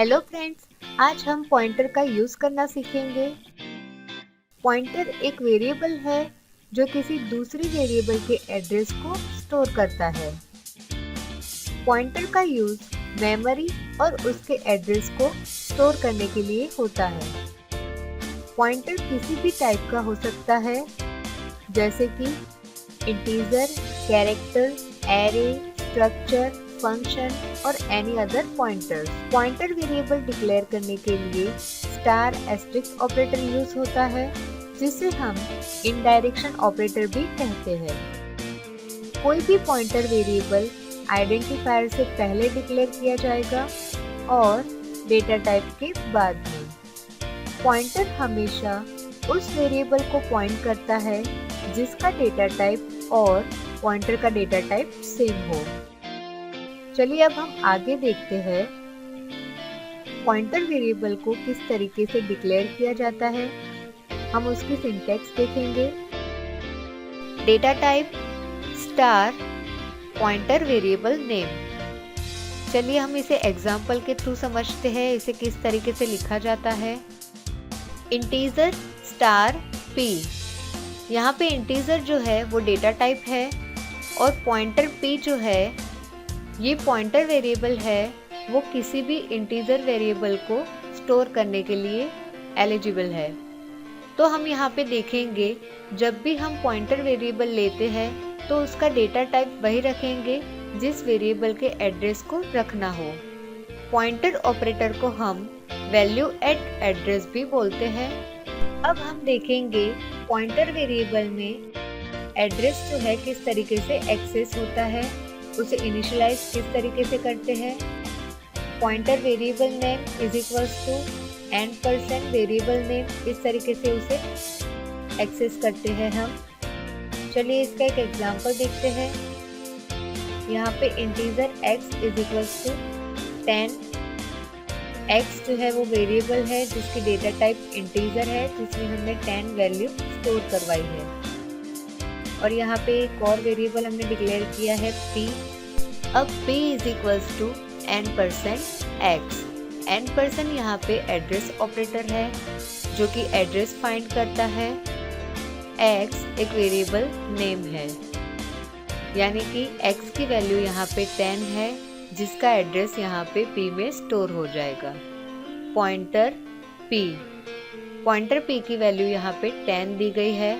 Hello friends, आज हम pointer का यूज करना सीखेंगे। पॉइंटर एक वेरिएबल है जो किसी दूसरी वेरिएबल के एड्रेस को स्टोर करता है। पॉइंटर का यूज मेमोरी और उसके एड्रेस को स्टोर करने के लिए होता है। पॉइंटर किसी भी टाइप का हो सकता है, जैसे कि integer, character, array, structure, function और any other pointers. Pointer variable declare करने के लिए स्टार एस्टेरिस्क ऑपरेटर यूज होता है, जिसे हम इनडायरेक्शन ऑपरेटर भी कहते हैं। कोई भी पॉइंटर वेरिएबल आइडेंटिफायर से पहले डिक्लेयर किया जाएगा और डेटा टाइप के बाद में। पॉइंटर हमेशा उस वेरिएबल को पॉइंट करता है जिसका डेटा टाइप और पॉइंटर का डेटा टाइप सेम हो। चलिए अब हम आगे देखते हैं पॉइंटर वेरिएबल को किस तरीके से डिक्लेयर किया जाता है। हम उसकी सिंटैक्स देखेंगे। Data type star pointer variable name. चलिए हम इसे एग्जाम्पल के थ्रू समझते हैं, इसे किस तरीके से लिखा जाता है। Integer star P. यहाँ पे इंटीजर जो है वो डेटा टाइप है और पॉइंटर पी जो है ये पॉइंटर वेरिएबल है, वो किसी भी इंटीजर वेरिएबल को स्टोर करने के लिए एलिजिबल है। तो हम यहाँ पे देखेंगे जब भी हम पॉइंटर वेरिएबल लेते हैं तो उसका डेटा टाइप वही रखेंगे जिस वेरिएबल के एड्रेस को रखना हो। पॉइंटर ऑपरेटर को हम वैल्यू एट एड्रेस भी बोलते हैं। अब हम देखेंगे पॉइंटर वेरिएबल में एड्रेस जो है किस तरीके से एक्सेस होता है, उसे इनिशियलाइज किस तरीके से करते हैं। Pointer variable name is equals to n% variable name, इस तरीके से उसे एक्सेस करते हैं हम। चलिए इसका एक एग्जांपल देखते हैं। यहाँ पे integer x is equals to 10। x जो है वो वेरिएबल है जिसकी डेटा टाइप इंटीजर है, जिसमें हमने 10 वैल्यू स्टोर करवाई है। और यहाँ पे एक और वेरिएबल हमने डिक्लेयर किया है p। अब p is equals to n%x। n% यहाँ पे एड्रेस ऑपरेटर है जो कि एड्रेस फाइंड करता है। x एक वेरिएबल नेम है, यानी कि x की वैल्यू यहाँ पे 10 है जिसका एड्रेस यहाँ पे p में स्टोर हो जाएगा। पॉइंटर p की वैल्यू यहाँ पे 10 दी गई है।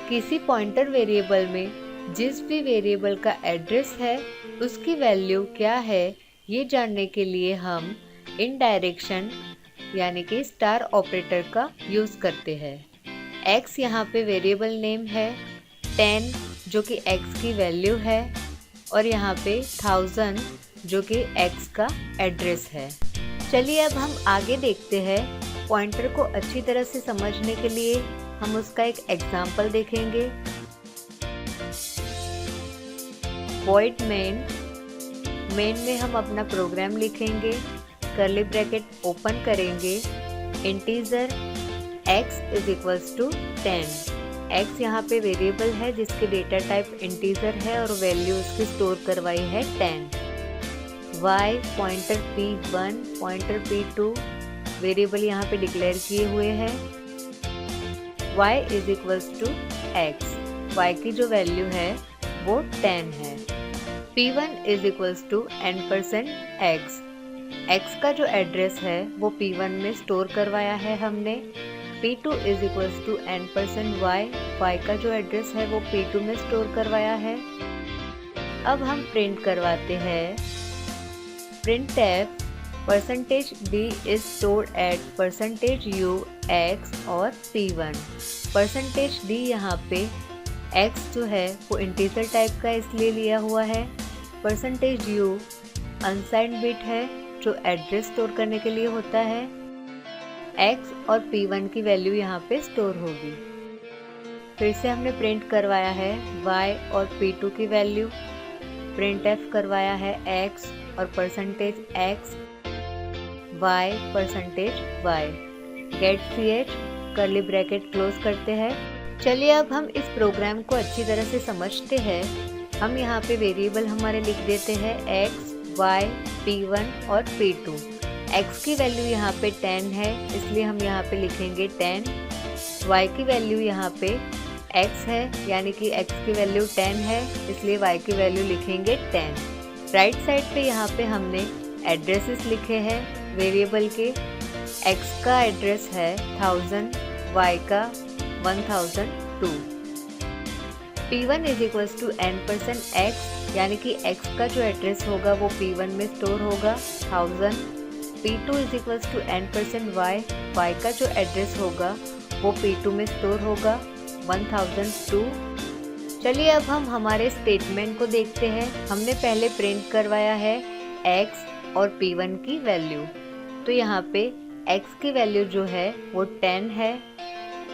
किसी पॉइंटर वेरिएबल में जिस भी वेरिएबल का एड्रेस है उसकी वैल्यू क्या है ये जानने के लिए हम इनडायरेक्शन यानी कि स्टार ऑपरेटर का यूज करते हैं। x यहाँ पे वेरिएबल नेम है, 10 जो कि x की वैल्यू है और यहाँ पे 1000 जो कि x का एड्रेस है। चलिए अब हम आगे देखते हैं। पॉइंटर को अच्छी तरह से समझने के लिए हम उसका एक एग्जाम्पल देखेंगे। वॉइड मेन में हम अपना प्रोग्राम लिखेंगे, कर्ली ब्रैकेट ओपन करेंगे, integer x is equals to 10। x यहाँ पे वेरिएबल है जिसके डेटा टाइप इंटीजर है और वैल्यू उसकी स्टोर करवाई है 10। y pointer p1 pointer p2 variable यहाँ पे डिक्लेयर किए हुए हैं। y is equals to x, y की जो वैल्यू है वो 10 है। p1 is equals to n%x, x का जो एड्रेस है वो p1 में स्टोर करवाया है हमने। p2 is equals to n%y, y का जो एड्रेस है वो p2 में स्टोर करवाया है। अब हम प्रिंट करवाते हैं। printf %d is stored at %u x और p1। %d यहाँ पे x जो है वो इंटीजर टाइप का इसलिए लिया हुआ है। %u अनसाइंड बिट है जो एड्रेस स्टोर करने के लिए होता है। x और p1 की वैल्यू यहाँ पे स्टोर होगी। फिर से हमने प्रिंट करवाया है y और p2 की वैल्यू। printf करवाया है x और %x y %y। Get ch curly bracket close करते हैं। चलिए अब हम इस प्रोग्राम को अच्छी तरह से समझते हैं। हम यहाँ पे वेरिएबल हमारे लिख देते हैं x, y, p1 और p2। x की वैल्यू यहाँ पे 10 है, इसलिए हम यहाँ पे लिखेंगे 10। y की वैल्यू यहाँ पे x है, यानी कि x की वैल्यू 10 है, इसलिए y की वैल्यू लिखेंगे 10। राइट साइड पे यहाँ पे हमने एड्रेसेस लिखे हैं वेरिएबल के। x का एड्रेस है 1000, y का 1002। P1 is equals to n%x, यानी कि x का जो एड्रेस होगा वो P1 में स्टोर होगा 1000। P2 is equals to n%y, y का जो एड्रेस होगा वो P2 में स्टोर होगा 1002। चलिए अब हम हमारे स्टेटमेंट को देखते हैं। हमने पहले प्रिंट करवाया है x और P1 की वैल्यू। तो यहाँ पे x की वैल्यू जो है वो 10 है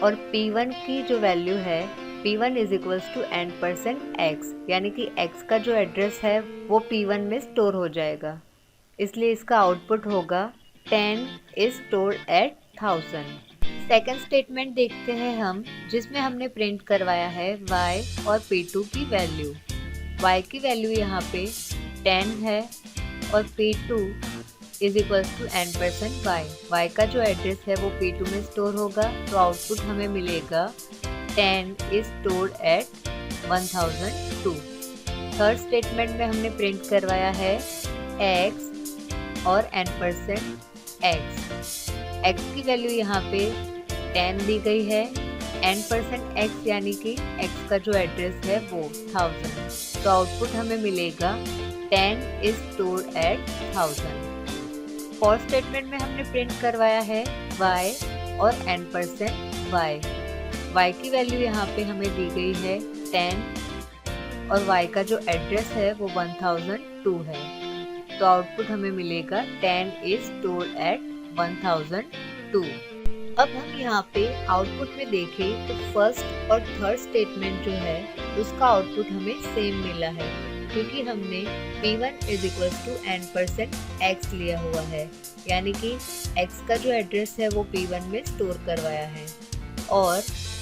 और P1 की जो वैल्यू है P1 is equals to n%x, यानी कि x का जो एड्रेस है वो P1 में स्टोर हो जाएगा, इसलिए इसका आउटपुट होगा 10 is stored at 1000। Second statement देखते हैं हम, जिसमें हमने प्रिंट करवाया है y और P2 की वैल्यू। y की वैल्यू यहाँ पे 10 है और P2 is equals to n%y, y का जो एड्रेस है वो P2 में स्टोर होगा, तो आउटपुट हमें मिलेगा 10 is stored at 1002। Third statement में हमने प्रिंट करवाया है x और n%x। x की वैल्यू यहाँ पे 10 दी गई है, n%x यानी कि x का जो एड्रेस है वो 1000, तो आउटपुट हमें मिलेगा 10 is stored at 1000। Fourth statement में हमने प्रिंट करवाया है y और n%y। y की वैल्यू यहाँ पे हमें दी गई है 10 और y का जो एड्रेस है वो 1002 है, तो आउटपुट हमें मिलेगा 10 is stored at 1002। अब हम यहाँ पे आउटपुट में देखें तो फर्स्ट और थर्ड स्टेटमेंट जो है उसका आउटपुट हमें सेम मिला है, क्योंकि हमने P1 is equals to n%x लिया हुआ है, यानी कि x का जो एड्रेस है वो P1 में स्टोर करवाया है। और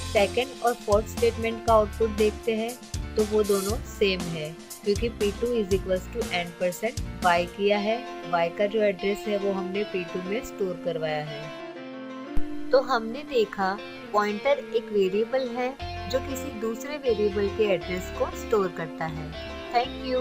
सेकंड और फोर्थ स्टेटमेंट का आउटपुट देखते हैं तो वो दोनों सेम है, क्योंकि P2 is equals to n%y किया है, y का जो एड्रेस है वो हमने P2 में स्टोर करवाया है। तो हमने देखा पॉइंटर एक वेरिएबल है जो किसी दूसरे वेरिएबल के एड्रेस को स्टोर करता है। Thank you.